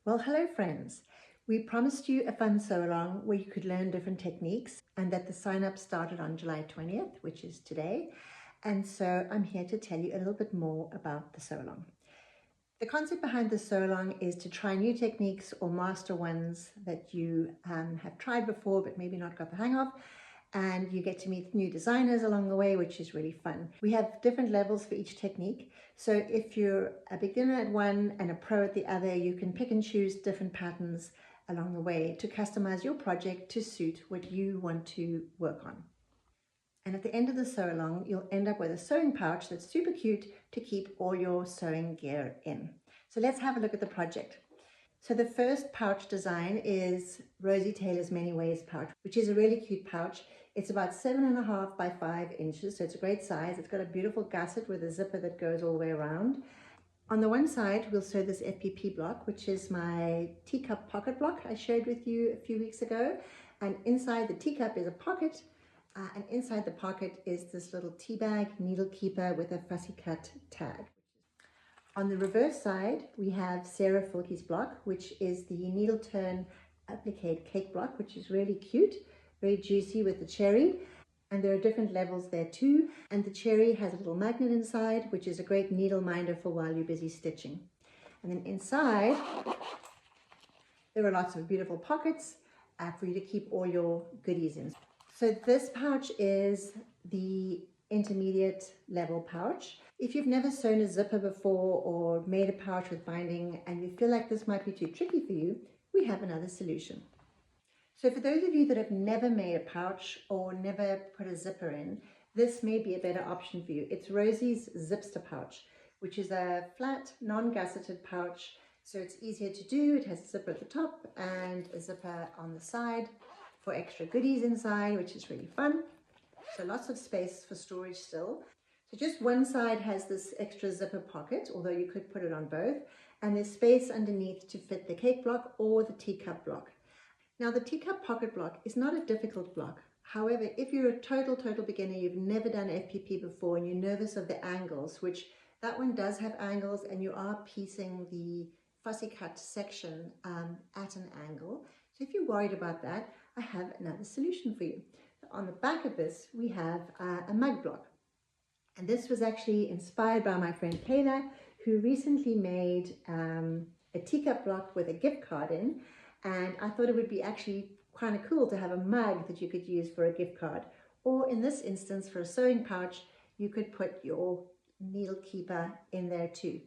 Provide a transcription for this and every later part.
Well, hello friends. We promised you a fun sew-along where you could learn different techniques and that the sign-up started on July 20th, which is today. And so I'm here to tell you a little bit more about the sew-along. The concept behind the sew-along is to try new techniques or master ones that you have tried before but maybe not got the hang of. And you get to meet new designers along the way, which is really fun. We have different levels for each technique. So if you're a beginner at one and a pro at the other, you can pick and choose different patterns along the way to customize your project to suit what you want to work on. And at the end of the sew along, you'll end up with a sewing pouch that's super cute to keep all your sewing gear in. So let's have a look at the project. So the first pouch design is Rosie Taylor's Many Ways pouch, which is a really cute pouch. It's about 7.5 by 5 inches, so it's a great size. It's got a beautiful gusset with a zipper that goes all the way around. On the one side, we'll sew this FPP block, which is my teacup pocket block I shared with you a few weeks ago. And inside the teacup is a pocket, and inside the pocket is this little tea bag needle keeper with a fussy cut tag. On the reverse side, we have Sarah Filke's block, which is the needle turn Appliqué cake block, which is really cute, very juicy with the cherry. And there are different levels there too. And the cherry has a little magnet inside, which is a great needle minder for while you're busy stitching. And then inside, there are lots of beautiful pockets for you to keep all your goodies in. So this pouch is the intermediate level pouch. If you've never sewn a zipper before or made a pouch with binding and you feel like this might be too tricky for you, we have another solution. So for those of you that have never made a pouch or never put a zipper in, this may be a better option for you. It's Rosie's Zipster pouch, which is a flat, non-gusseted pouch. So it's easier to do. It has a zipper at the top and a zipper on the side for extra goodies inside, which is really fun. So lots of space for storage still. So just one side has this extra zipper pocket, although you could put it on both, and there's space underneath to fit the cake block or the teacup block. Now the teacup pocket block is not a difficult block. However, if you're a total beginner, you've never done FPP before and you're nervous of the angles, which that one does have angles and you are piecing the fussy cut section at an angle. So if you're worried about that, I have another solution for you. On the back of this, we have a mug block. And this was actually inspired by my friend Taylor, who recently made a teacup block with a gift card in. And I thought it would be actually kind of cool to have a mug that you could use for a gift card. Or in this instance, for a sewing pouch, you could put your needle keeper in there too.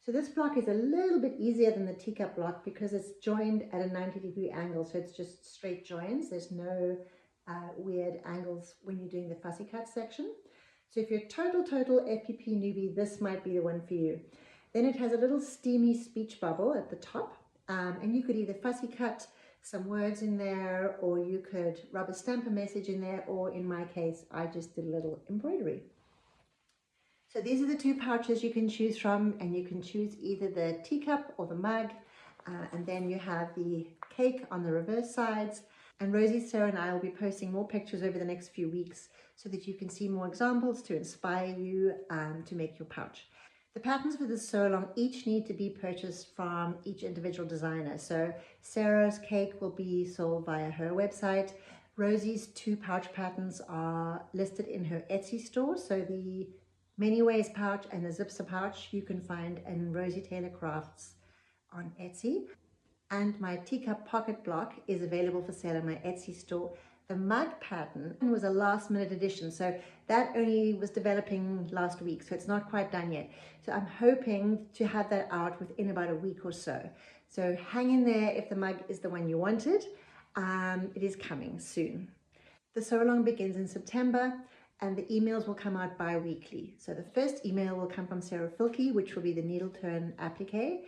So this block is a little bit easier than the teacup block because it's joined at a 90-degree angle. So it's just straight joins. There's no weird angles when you're doing the fussy cut section. So if you're a total FPP newbie, this might be the one for you. Then it has a little steamy speech bubble at the top. And you could either fussy cut some words in there, or you could rubber stamp a message in there, or in my case, I just did a little embroidery. So these are the two pouches you can choose from, and you can choose either the teacup or the mug, and then you have the cake on the reverse sides. And Rosie, Sarah and I will be posting more pictures over the next few weeks so that you can see more examples to inspire you to make your pouch. The patterns for this sew along each need to be purchased from each individual designer. So Sarah's cake will be sold via her website. Rosie's two pouch patterns are listed in her Etsy store. So the Many Ways pouch and the Zipster pouch you can find in Rosie Taylor Crafts on Etsy. And my teacup pocket block is available for sale in my Etsy store. The mug pattern was a last minute addition, so that only was developing last week, so it's not quite done yet. So I'm hoping to have that out within about a week or so. So hang in there if the mug is the one you wanted. It is coming soon. The sew along begins in September and the emails will come out bi-weekly. So the first email will come from Sarah Filke, which will be the needle turn applique.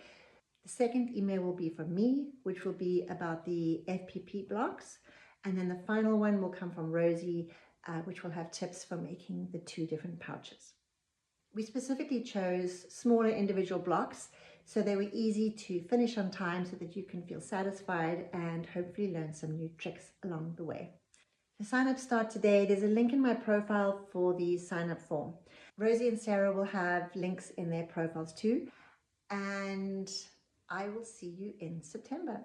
The second email will be from me, which will be about the FPP blocks. And then the final one will come from Rosie, which will have tips for making the two different pouches. We specifically chose smaller individual blocks so they were easy to finish on time so that you can feel satisfied and hopefully learn some new tricks along the way. The sign-up start today. There's a link in my profile for the sign-up form. Rosie and Sarah will have links in their profiles too. And I will see you in September.